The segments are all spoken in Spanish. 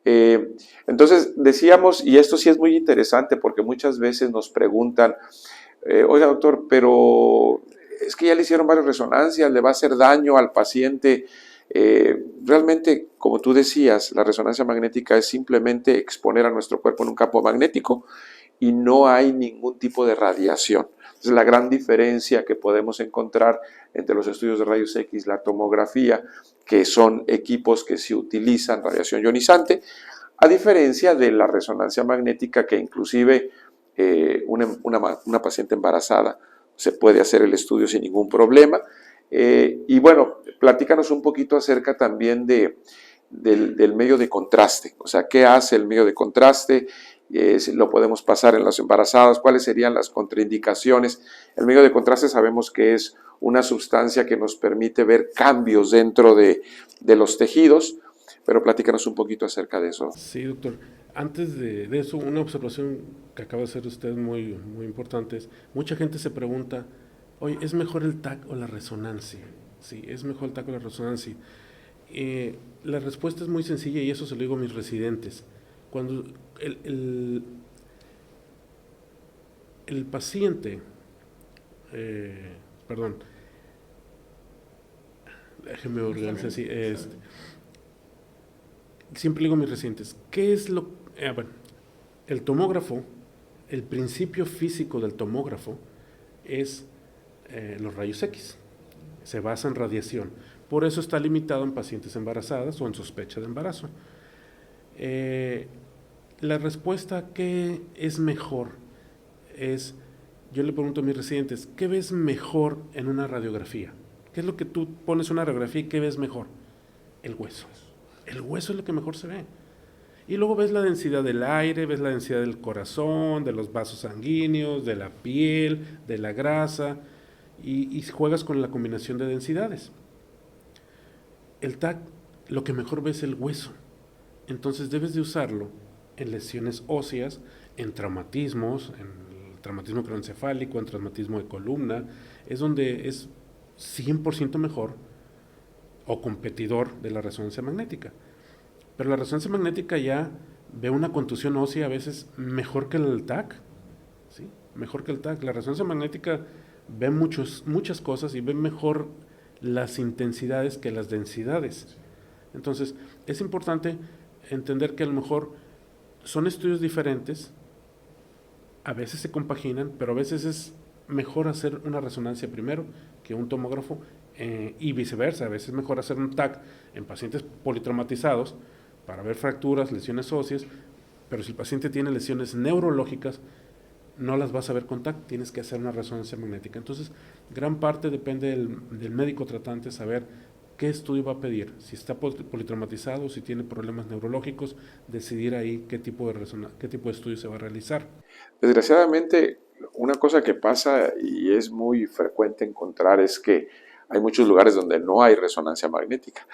Entonces decíamos, y esto sí es muy interesante porque muchas veces nos preguntan, oiga doctor, pero es que ya le hicieron varias resonancias, le va a hacer daño al paciente. Realmente, como tú decías, la resonancia magnética es simplemente exponer a nuestro cuerpo en un campo magnético y no hay ningún tipo de radiación. Es la gran diferencia que podemos encontrar entre los estudios de rayos X, la tomografía, que son equipos que sí utilizan radiación ionizante, a diferencia de la resonancia magnética que inclusive una paciente embarazada se puede hacer el estudio sin ningún problema. Y bueno, platícanos un poquito acerca también del medio de contraste, o sea, ¿qué hace el medio de contraste? Si lo podemos pasar en las embarazadas, ¿cuáles serían las contraindicaciones? El medio de contraste sabemos que es una sustancia que nos permite ver cambios dentro de los tejidos, pero platícanos un poquito acerca de eso. Sí, doctor. Antes de eso, una observación que acaba de hacer usted muy importante es, mucha gente se pregunta, oye, ¿es mejor el TAC o la resonancia? Sí, es mejor el TAC o la resonancia. La respuesta es muy sencilla y eso se lo digo a mis residentes. Cuando el paciente, perdón, déjeme organizar así, siempre digo a mis residentes, ¿qué es lo...? Bueno, el tomógrafo, el principio físico del tomógrafo es los rayos X. Se basa en radiación. Por eso está limitado en pacientes embarazadas o en sospecha de embarazo. La respuesta, ¿qué es mejor? Yo le pregunto a mis residentes, ¿qué ves mejor en una radiografía? ¿Qué es lo que tú pones en una radiografía y qué ves mejor? El hueso. El hueso es lo que mejor se ve. Y luego ves la densidad del aire, ves la densidad del corazón, de los vasos sanguíneos, de la piel, de la grasa, y juegas con la combinación de densidades. El TAC, lo que mejor ves es el hueso. Entonces debes de usarlo en lesiones óseas, en traumatismos, en el traumatismo craneoencefálico, en traumatismo de columna. Es donde es 100% mejor o competidor de la resonancia magnética. Pero la resonancia magnética ya ve una contusión ósea a veces mejor que el TAC, ¿sí? Mejor que el TAC. La resonancia magnética ve muchas cosas y ve mejor las intensidades que las densidades. Entonces, es importante entender que a lo mejor son estudios diferentes, a veces se compaginan, pero a veces es mejor hacer una resonancia primero que un tomógrafo, y viceversa. A veces es mejor hacer un TAC en pacientes politraumatizados para ver fracturas, lesiones óseas, pero si el paciente tiene lesiones neurológicas, no las vas a ver con TAC, tienes que hacer una resonancia magnética. Entonces, gran parte depende del médico tratante saber qué estudio va a pedir, si está politraumatizado, si tiene problemas neurológicos, decidir ahí qué tipo de estudio se va a realizar. Desgraciadamente, una cosa que pasa y es muy frecuente encontrar es que hay muchos lugares donde no hay resonancia magnética.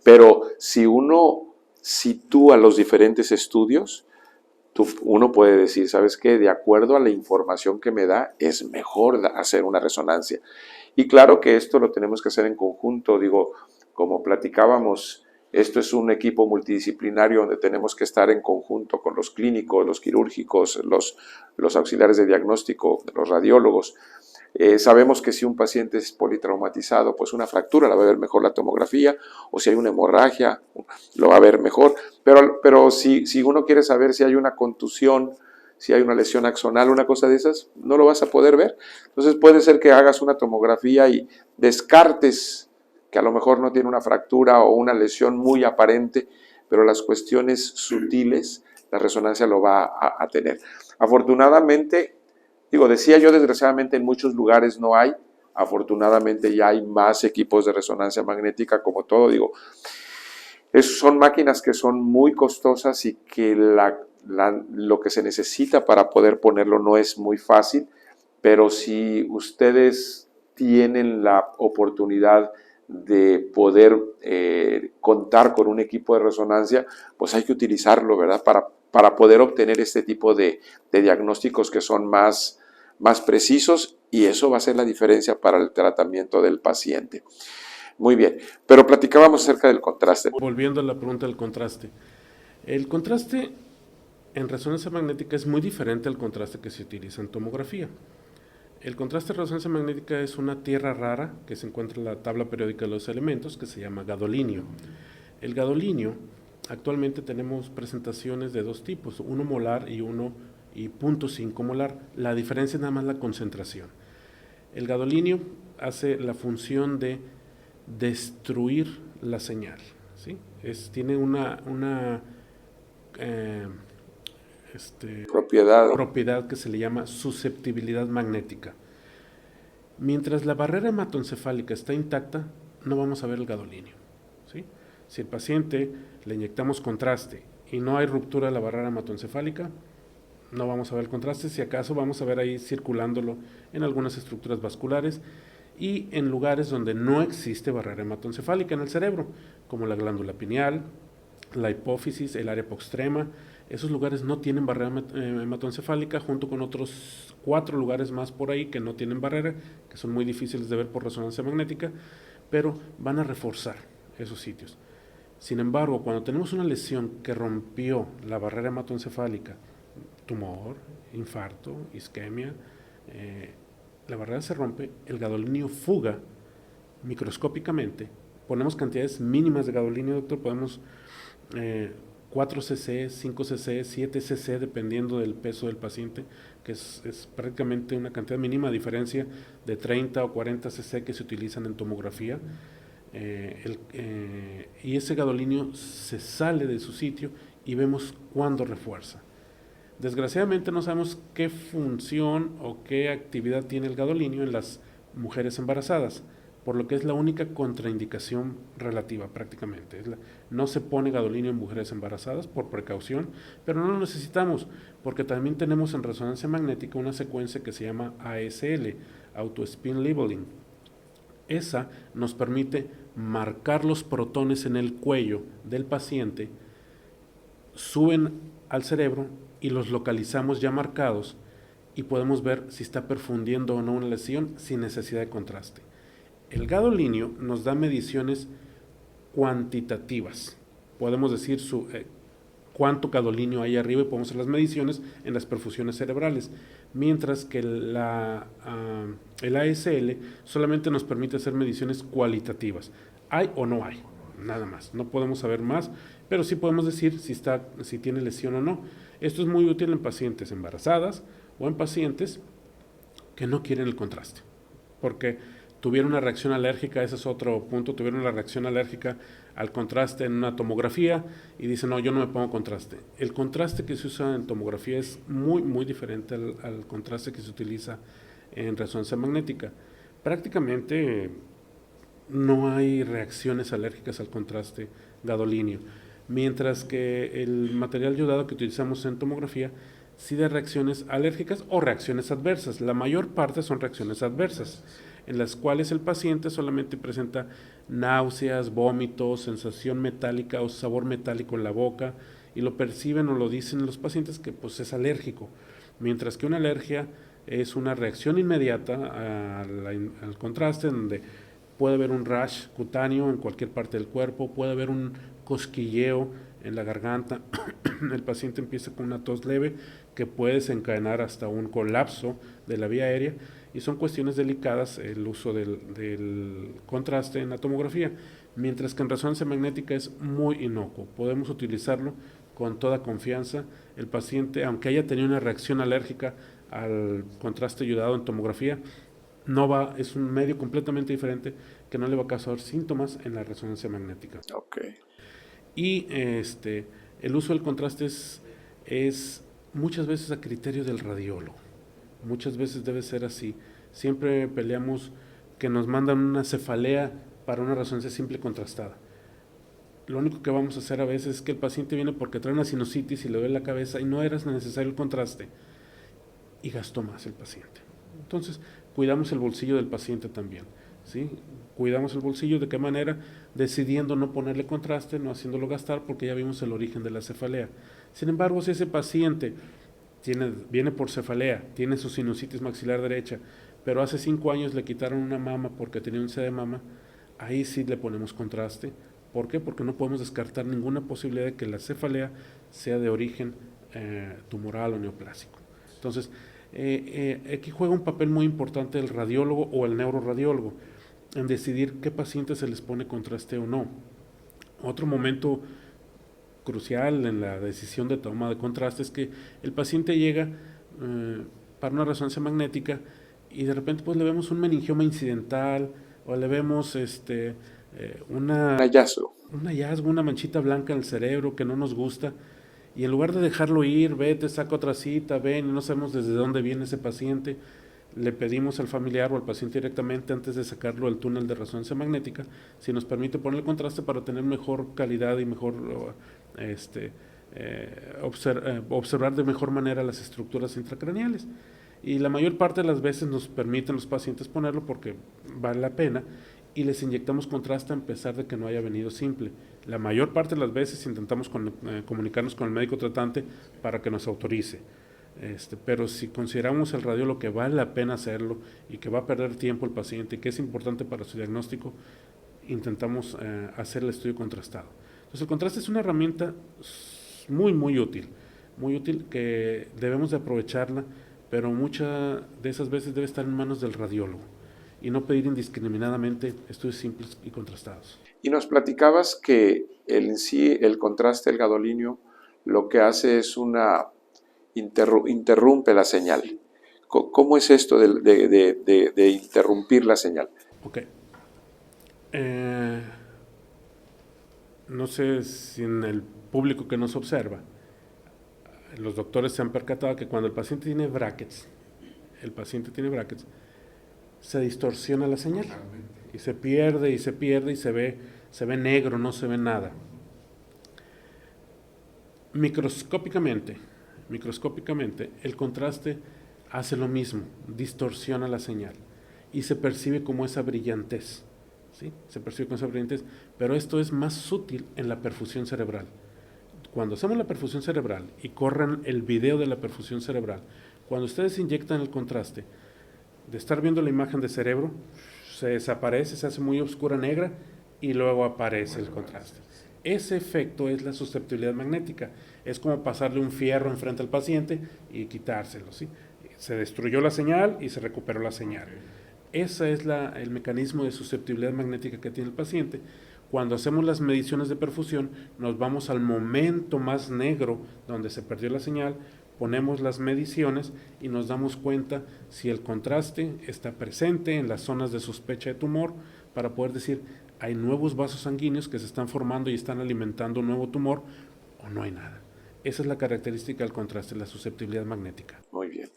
Pero si uno sitúa los diferentes estudios, uno puede decir, ¿sabes qué? De acuerdo a la información que me da, es mejor hacer una resonancia. Y claro que esto lo tenemos que hacer en conjunto, digo, como platicábamos, esto es un equipo multidisciplinario donde tenemos que estar en conjunto con los clínicos, los quirúrgicos, los auxiliares de diagnóstico, los radiólogos. Sabemos que si un paciente es politraumatizado, pues una fractura la va a ver mejor la tomografía, o si hay una hemorragia, lo va a ver mejor. Pero si uno quiere saber si hay una contusión, si hay una lesión axonal, una cosa de esas, no lo vas a poder ver. Entonces puede ser que hagas una tomografía y descartes que a lo mejor no tiene una fractura o una lesión muy aparente, pero las cuestiones sutiles, la resonancia lo va a tener. Afortunadamente, decía yo, desgraciadamente en muchos lugares no hay, afortunadamente ya hay más equipos de resonancia magnética, como todo, son máquinas que son muy costosas y que lo que se necesita para poder ponerlo no es muy fácil, pero si ustedes tienen la oportunidad de poder contar con un equipo de resonancia, pues hay que utilizarlo, ¿verdad? Para poder obtener este tipo de diagnósticos que son más precisos, y eso va a ser la diferencia para el tratamiento del paciente. Muy bien, pero platicábamos acerca del contraste. Volviendo a la pregunta del contraste. El contraste en resonancia magnética es muy diferente al contraste que se utiliza en tomografía. El contraste de resonancia magnética es una tierra rara que se encuentra en la tabla periódica de los elementos, que se llama gadolinio. El gadolinio, actualmente tenemos presentaciones de dos tipos, uno molar y uno y 0.5 molar. La diferencia es nada más la concentración. El gadolinio hace la función de destruir la señal, ¿sí? Tiene una propiedad que se le llama susceptibilidad magnética. Mientras la barrera hematoencefálica está intacta, no vamos a ver el gadolinio, ¿sí? Si el paciente le inyectamos contraste y no hay ruptura de la barrera hematoencefálica, no vamos a ver el contraste. Si acaso vamos a ver ahí circulándolo en algunas estructuras vasculares y en lugares donde no existe barrera hematoencefálica en el cerebro, como la glándula pineal, la hipófisis, el área postrema. Esos lugares no tienen barrera hematoencefálica, junto con otros 4 lugares más por ahí que no tienen barrera, que son muy difíciles de ver por resonancia magnética, pero van a reforzar esos sitios. Sin embargo, cuando tenemos una lesión que rompió la barrera hematoencefálica, tumor, infarto, isquemia, la barrera se rompe, el gadolinio fuga microscópicamente, ponemos cantidades mínimas de gadolinio, doctor, podemos 4 cc, 5 cc, 7 cc, dependiendo del peso del paciente, que es prácticamente una cantidad mínima, a diferencia de 30 o 40 cc que se utilizan en tomografía. Y ese gadolinio se sale de su sitio y vemos cuándo refuerza. Desgraciadamente no sabemos qué función o qué actividad tiene el gadolinio en las mujeres embarazadas, por lo que es la única contraindicación relativa prácticamente. No se pone gadolinio en mujeres embarazadas por precaución, pero no lo necesitamos porque también tenemos en resonancia magnética una secuencia que se llama ASL, Auto Spin Leveling. Esa nos permite marcar los protones en el cuello del paciente, suben al cerebro y los localizamos ya marcados y podemos ver si está perfundiendo o no una lesión sin necesidad de contraste. El gadolinio nos da mediciones cuantitativas. Podemos decir cuánto gadolinio hay arriba y podemos hacer las mediciones en las perfusiones cerebrales, mientras que el ASL solamente nos permite hacer mediciones cualitativas. ¿Hay o no hay? Nada más. No podemos saber más, pero sí podemos decir si tiene lesión o no. Esto es muy útil en pacientes embarazadas o en pacientes que no quieren el contraste, porque tuvieron una reacción alérgica, ese es otro punto, tuvieron una reacción alérgica al contraste en una tomografía y dicen, no, yo no me pongo contraste. El contraste que se usa en tomografía es muy, muy diferente al contraste que se utiliza en resonancia magnética. Prácticamente no hay reacciones alérgicas al contraste gadolinio, mientras que el material iodado que utilizamos en tomografía sí da reacciones alérgicas o reacciones adversas. La mayor parte son reacciones adversas, en las cuales el paciente solamente presenta náuseas, vómitos, sensación metálica o sabor metálico en la boca, y lo perciben o lo dicen los pacientes que pues es alérgico, mientras que una alergia es una reacción inmediata al contraste, donde puede haber un rash cutáneo en cualquier parte del cuerpo, puede haber un cosquilleo en la garganta, el paciente empieza con una tos leve que puede desencadenar hasta un colapso de la vía aérea, y son cuestiones delicadas el uso del contraste en la tomografía, mientras que en resonancia magnética es muy inocuo, podemos utilizarlo con toda confianza. El paciente, aunque haya tenido una reacción alérgica al contraste iodado en tomografía, es un medio completamente diferente que no le va a causar síntomas en la resonancia magnética. Okay. Y el uso del contraste es muchas veces a criterio del radiólogo. Muchas veces debe ser así. Siempre peleamos que nos mandan una cefalea para una resonancia simple contrastada. Lo único que vamos a hacer a veces es que el paciente viene porque trae una sinusitis y le duele la cabeza y no era necesario el contraste y gastó más el paciente. Entonces, cuidamos el bolsillo del paciente también, ¿sí? Cuidamos el bolsillo, ¿de qué manera? Decidiendo no ponerle contraste, no haciéndolo gastar, porque ya vimos el origen de la cefalea. Sin embargo, si ese paciente viene por cefalea, tiene su sinusitis maxilar derecha, pero hace 5 años le quitaron una mama porque tenía un C de mama, ahí sí le ponemos contraste ¿Por qué? Porque no podemos descartar ninguna posibilidad de que la cefalea sea de origen tumoral o neoplásico. Entonces, aquí juega un papel muy importante el radiólogo o el neuroradiólogo en decidir qué pacientes se les pone contraste o no. Otro momento crucial en la decisión de toma de contraste es que el paciente llega para una resonancia magnética y de repente pues le vemos un meningioma incidental o le vemos Un hallazgo. un hallazgo, una manchita blanca en el cerebro que no nos gusta, y en lugar de dejarlo ir, vete, saca otra cita, ven, y no sabemos desde dónde viene ese paciente, le pedimos al familiar o al paciente directamente antes de sacarlo al túnel de resonancia magnética si nos permite poner el contraste para tener mejor calidad y mejor observar de mejor manera las estructuras intracraneales. Y la mayor parte de las veces nos permiten los pacientes ponerlo porque vale la pena, y les inyectamos contraste a pesar de que no haya venido simple. La mayor parte de las veces intentamos comunicarnos con el médico tratante para que nos autorice. Pero si consideramos el radiólogo que vale la pena hacerlo y que va a perder tiempo el paciente y que es importante para su diagnóstico, intentamos hacer el estudio contrastado. Entonces el contraste es una herramienta muy útil que debemos de aprovecharla, pero muchas de esas veces debe estar en manos del radiólogo y no pedir indiscriminadamente estudios simples y contrastados. Y nos platicabas que el contraste del gadolinio lo que hace es interrumpe la señal. ¿Cómo es esto de interrumpir la señal? Ok. No sé si en el público que nos observa, los doctores se han percatado que cuando el paciente tiene brackets, se distorsiona la señal y se pierde y se ve negro, no se ve nada. Microscópicamente, el contraste hace lo mismo, distorsiona la señal y se percibe como esa brillantez, ¿sí? Se percibe como esa brillantez, pero esto es más sutil en la perfusión cerebral. Cuando hacemos la perfusión cerebral y corren el video de la perfusión cerebral, cuando ustedes inyectan el contraste, de estar viendo la imagen de cerebro, se desaparece, se hace muy oscura negra y luego aparece el contraste. Ese efecto es la susceptibilidad magnética. Es como pasarle un fierro enfrente al paciente y quitárselo, ¿sí? Se destruyó la señal y se recuperó la señal. Ese es el mecanismo de susceptibilidad magnética que tiene el paciente. Cuando hacemos las mediciones de perfusión, nos vamos al momento más negro donde se perdió la señal, ponemos las mediciones y nos damos cuenta si el contraste está presente en las zonas de sospecha de tumor para poder decir hay nuevos vasos sanguíneos que se están formando y están alimentando un nuevo tumor o no hay nada. Esa es la característica del contraste, la susceptibilidad magnética. Muy bien.